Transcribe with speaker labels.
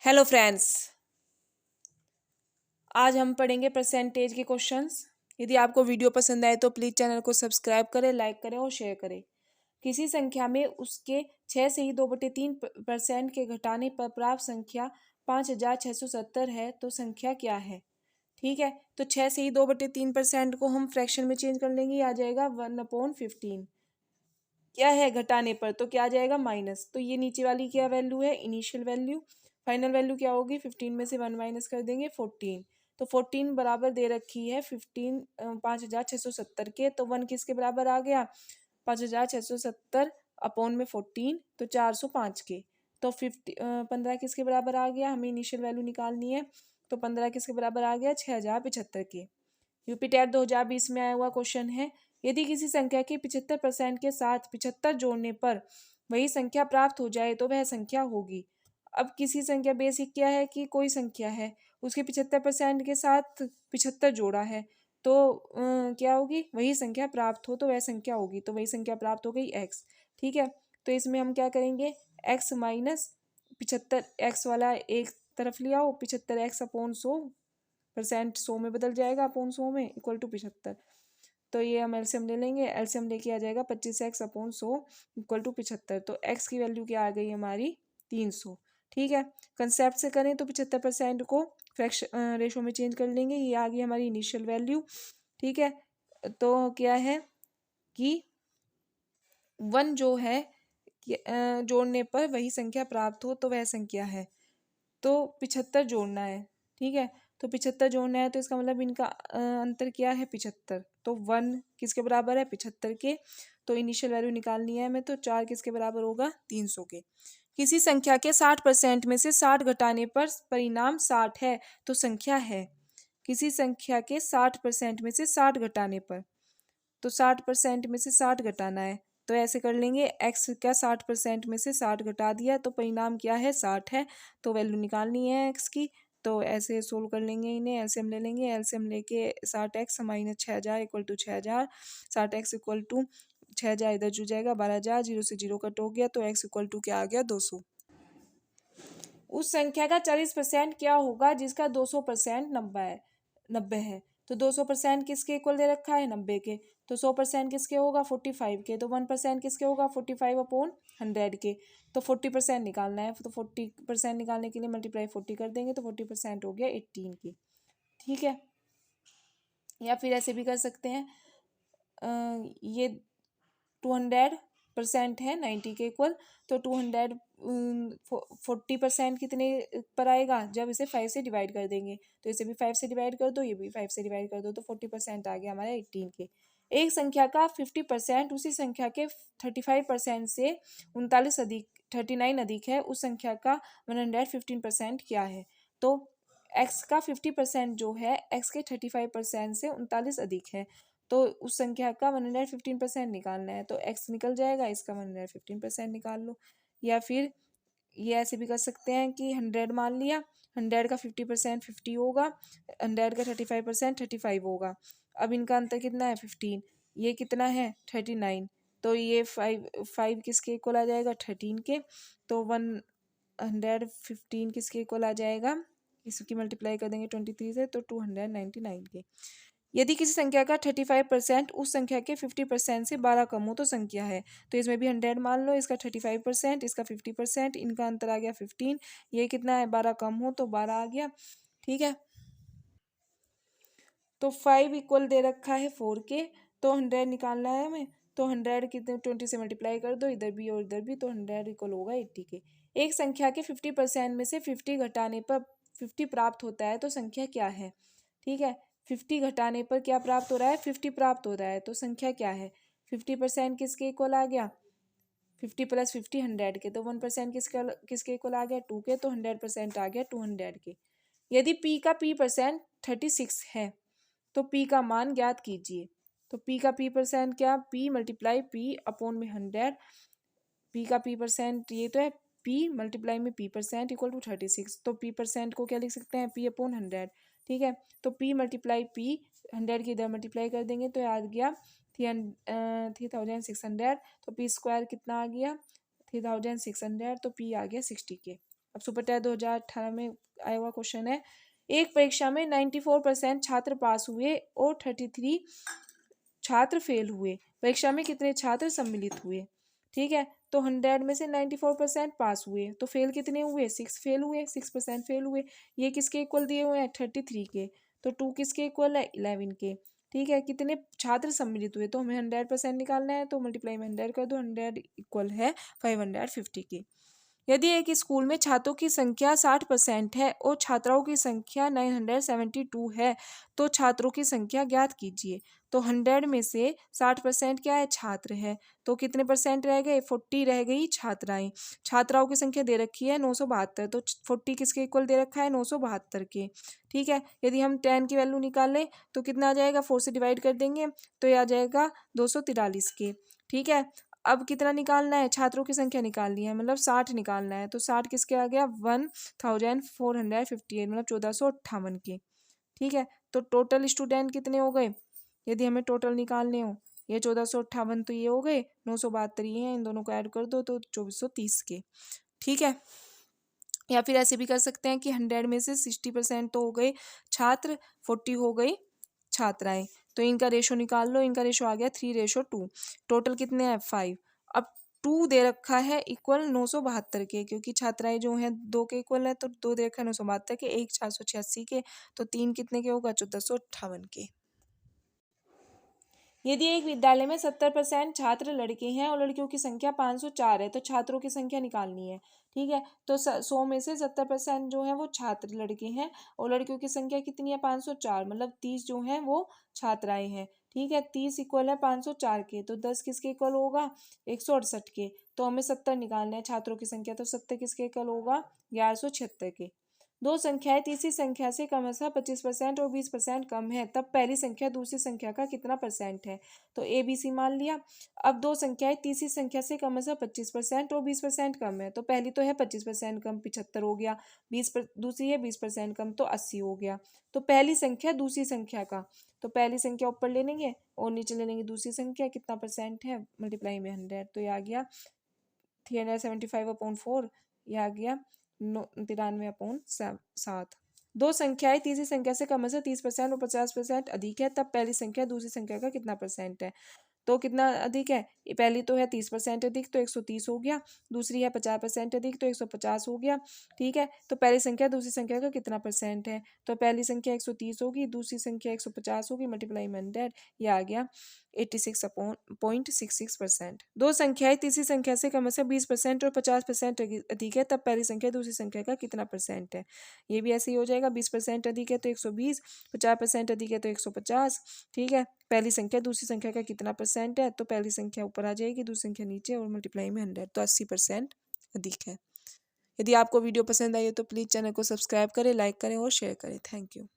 Speaker 1: Hello friends, आज हम पढ़ेंगे परसेंटेज के क्वेश्चंस। यदि आपको वीडियो पसंद आए तो प्लीज़ चैनल को सब्सक्राइब करें, लाइक करें और शेयर करें। किसी संख्या में उसके 6 से ही 2/3% के घटाने पर प्राप्त संख्या 5670 है तो संख्या क्या है। ठीक है, तो 6 से ही 2/3% को हम फ्रैक्शन में चेंज कर लेंगे, आ जाएगा 1/15। क्या है घटाने पर, तो क्या आ जाएगा माइनस। तो ये नीचे वाली क्या वैल्यू है, इनिशियल वैल्यू। फाइनल वैल्यू क्या होगी, 15 में से 1 माइनस कर देंगे 14। तो 14 बराबर दे रखी है 5670 के, तो 1 किसके बराबर आ गया, 5670 अपॉन में 14, तो 405 के। तो 15 किसके बराबर आ गया, हमें इनिशियल वैल्यू निकालनी है, तो 15 किसके बराबर आ गया, 6075 के। यूपी टेट 2020 में आया हुआ क्वेश्चन है, यदि किसी संख्या के 75% के साथ 75 जोड़ने पर वही संख्या प्राप्त हो जाए तो वह संख्या होगी। अब किसी संख्या, बेसिक क्या है कि कोई संख्या है, उसके 75% के साथ 75 जोड़ा है, तो क्या होगी, वही संख्या प्राप्त हो तो वह संख्या होगी। तो वही संख्या प्राप्त हो गई एक्स। ठीक है, तो इसमें हम क्या करेंगे, एक्स माइनस 75, एक्स वाला एक तरफ लिया हो, 75x अपॉन 100%, 100 में बदल जाएगा, अपॉन 100 में इक्वल टू 75। तो ये हम एलसीएम ले लेंगे, एलसीएम लेके आ जाएगा 25x अपॉन 100 इक्वल टू 75। तो x की वैल्यू क्या आ गई हमारी, 300। ठीक है, कंसेप्ट से करें तो 75% को फ्रैक्शन रेशो में चेंज कर लेंगे, ये आ गई हमारी इनिशियल वैल्यू। ठीक है, तो क्या है कि 1 जो है जोड़ने पर वही संख्या प्राप्त हो तो वह संख्या है। तो 75 जोड़ना है। ठीक है, तो 75 जोड़ना है, तो इसका मतलब इनका अंतर क्या है, 75। तो 1 किसके बराबर है, 75 के। तो इनिशियल वैल्यू निकालनी है हमें, तो 4 किसके बराबर होगा, 300 के। किसी संख्या के 60% में से 60 घटाने पर परिणाम 60 है तो संख्या है। किसी संख्या के 60% में से 60 घटाने पर, तो 60% में से 60 घटाना है, तो ऐसे कर लेंगे, एक्स का 60% में से 60 घटा दिया तो परिणाम क्या है, 60 है। तो वैल्यू निकालनी है एक्स की, तो ऐसे सोल्व कर लेंगे इन्हें, एलसीएम ले लेंगे, एलसीएम लेके 60x minus 6000 equal to 6000, 60x equal to 6000 इधर जुड़ जाएगा 12000, 0 से 0 कट हो गया, तो x इक्वल टू क्या आ गया, 200। उस संख्या का 40% क्या होगा जिसका 200% 90 है। तो 200% किसके इक्वल दे रखा है, 90 के। तो 100% किसके होगा, 45 के। तो 1% किसके होगा, 45 अपॉन 100 के। तो 40% निकालना है, तो 40% निकालने के लिए मल्टीप्लाई 40 कर देंगे, तो 40% हो गया 18 की। ठीक है, या फिर ऐसे भी कर सकते हैं, ये 200% है 90 के इक्वल, तो 40% कितने पर आएगा, जब इसे 5 से डिवाइड कर देंगे। तो इसे भी 5 से डिवाइड कर दो, ये भी 5 से डिवाइड कर दो, तो 40% आ गया हमारा 18 के। एक संख्या का 50% उसी संख्या के 35% से 39 अधिक 39 अधिक है, उस संख्या का 115% क्या है। तो एक्स का 50% जो है एक्स के 35% से 39 अधिक है, तो उस संख्या का 115% निकालना है, तो x निकल जाएगा, इसका 115% निकाल लो। या फिर ये ऐसे भी कर सकते हैं कि 100 मान लिया, 100 का 50% 50 होगा, 100 का 35% 35 होगा। अब इनका अंतर कितना है, 15। ये कितना है, 39। तो ये 5 किसके इक्वल आ जाएगा, 13 के। तो 115 किसके इक्वल आ जाएगा, इसकी मल्टीप्लाई कर देंगे 23 से, तो 299 के। यदि किसी संख्या का 35% उस संख्या के 50% से 12 कम हो तो संख्या है। तो इसमें भी 100 मान लो, इसका 35%, इसका 50%, इनका अंतर आ गया 15। ये कितना है, 12 कम हो तो 12 आ गया। ठीक है, तो 5 इक्वल दे रखा है 4 के, तो 100 निकालना है हमें, तो 100 कितने 20 से मल्टीप्लाई कर दो, इधर भी और इधर भी, तो 100 इक्वल होगा 80 के। एक संख्या के 50% में से 50 घटाने पर 50 प्राप्त होता है तो संख्या क्या है। ठीक है, 50 घटाने पर क्या प्राप्त हो रहा है, 50 प्राप्त हो रहा है, तो संख्या क्या है। 50% किसके इक्वल आ गया, 50 प्लस 50 100 के। तो 1% किसके इक्वल आ गया, 2 के। तो 100% आ गया 200 के। यदि p का p% 36 है तो p का मान ज्ञात कीजिए। तो p का p% क्या, p मल्टीप्लाई p अपॉन में 100। p का p% ये तो है, p मल्टीप्लाई में p% इक्वल टू 36। तो p% को क्या लिख सकते हैं, p अपॉन 100। ठीक है, तो p मल्टीप्लाई p 100 की इधर मल्टीप्लाई कर देंगे, तो आ गया 3600। तो p स्क्वायर कितना आ गया, 3600, तो p आ गया 60 के। अब सुपर टेट 2018 में आया हुआ क्वेश्चन है। एक परीक्षा में 94% छात्र पास हुए और 33 छात्र फेल हुए, परीक्षा में कितने छात्र सम्मिलित हुए? ठीक है, तो 100 में से 94% पास हुए तो फेल कितने हुए? 6 फेल हुए, 6% फेल हुए। ये किसके इक्वल दिए हुए हैं? 33 के। तो 2 किसके इक्वल है? 11 के। ठीक है, कितने छात्र सम्मिलित हुए? तो हमें 100% निकालना है, तो मल्टीप्लाई में 100 कर दो, 100 इक्वल है 550 के। यदि एक स्कूल में छात्रों की संख्या 60% है और छात्राओं की संख्या 972 है तो छात्रों की संख्या ज्ञात कीजिए। तो 100 में से 60% क्या है? छात्र है। तो कितने परसेंट रह गए? 40 रह गई छात्राएं। छात्राओं की संख्या दे रखी है 972, तो 40 किसके इक्वल दे रखा है? 972 के। ठीक है, यदि हम 10 की वैल्यू निकालें तो कितना आ जाएगा? 4 से डिवाइड कर देंगे तो ये आ जाएगा 243 के। ठीक है, अब कितना निकालना है? छात्रों की संख्या निकालनी है, मतलब 60 निकालना है। तो 60 किसके आ गया? 1458, मतलब 1458 के। ठीक है, तो टोटल स्टूडेंट कितने हो गए यदि हमें टोटल निकालने हो? ये 1458 तो ये हो गए, 972 ये हैं, इन दोनों को ऐड कर दो तो 2430 के। ठीक है, या फिर ऐसे भी कर सकते हैं कि 100 में से 60% तो हो गए छात्र, 40 हो गई छात्राएं। तो इनका रेशो निकाल लो, इनका रेशो आ गया 3:2। टोटल कितने हैं? 5। अब 2 दे रखा है इक्वल 972 के, क्योंकि छात्राएं जो हैं 2 के इक्वल है, तो 2 दे रखा है 972 के, 1 486 के, तो 3 कितने के होगा? 1458 के। यदि एक विद्यालय में 70% छात्र लड़के हैं और लड़कियों की संख्या 504 है तो छात्रों की संख्या निकालनी है। ठीक है, तो 100 में से 70% जो है वो छात्र लड़के हैं और लड़कियों की संख्या कितनी है? 504, मतलब 30 जो है वो छात्राएं हैं। ठीक है, 30 इक्वल है 504 के, तो 10 किसके इक्वल होगा? 168 के। तो हमें 70 निकालना है छात्रों की संख्या, तो 70 किसके इक्वल होगा? 1176 के। दो संख्याएं तीसरी संख्या से क्रमशः 25% और 20% कम है, तब पहली संख्या दूसरी संख्या का कितना परसेंट है? तो ए बी सी मान लिया। अब दो संख्याएं तीसरी संख्या से क्रमशः 25% और 20% कम है, तो पहली तो है 25% कम, 75 हो गया। दूसरी है 20% कम, तो 80 हो गया। तो पहली संख्या दूसरी संख्या का, तो पहली संख्या ऊपर ले लेंगे और नीचे ले लेंगे दूसरी संख्या, कितना परसेंट है? मल्टीप्लाई में 100, तो ये आ गया 375/4, यह आ गया 93/7। दो संख्याएं तीसरी संख्या से कम से 30% और 50% अधिक है, तब पहली संख्या दूसरी संख्या का कितना परसेंट है? तो कितना अधिक है? पहली तो है 30% अधिक, तो 130 हो गया। दूसरी है 50% अधिक, तो 150 हो गया। ठीक है, तो पहली संख्या दूसरी संख्या का कितना परसेंट है? तो पहली संख्या 130 होगी, दूसरी संख्या 150 होगी, मल्टीप्लाई में 100, यह आ गया 86.66%। दो संख्याएं तीसरी संख्या से कम से 20% और 50% अधिक है, तब पहली संख्या दूसरी संख्या का कितना परसेंट है? ये भी ऐसे ही हो जाएगा, 20% अधिक है तो 120, 50% अधिक है तो 150। ठीक है, पहली संख्या दूसरी संख्या का कितना परसेंट है? तो पहली संख्या ऊपर आ जाएगी, दूसरी संख्या नीचे, और मल्टीप्लाई में 100, तो 80% अधिक है। यदि आपको वीडियो पसंद आई है तो प्लीज़ चैनल को सब्सक्राइब करें, लाइक करें और शेयर करें। Thank you.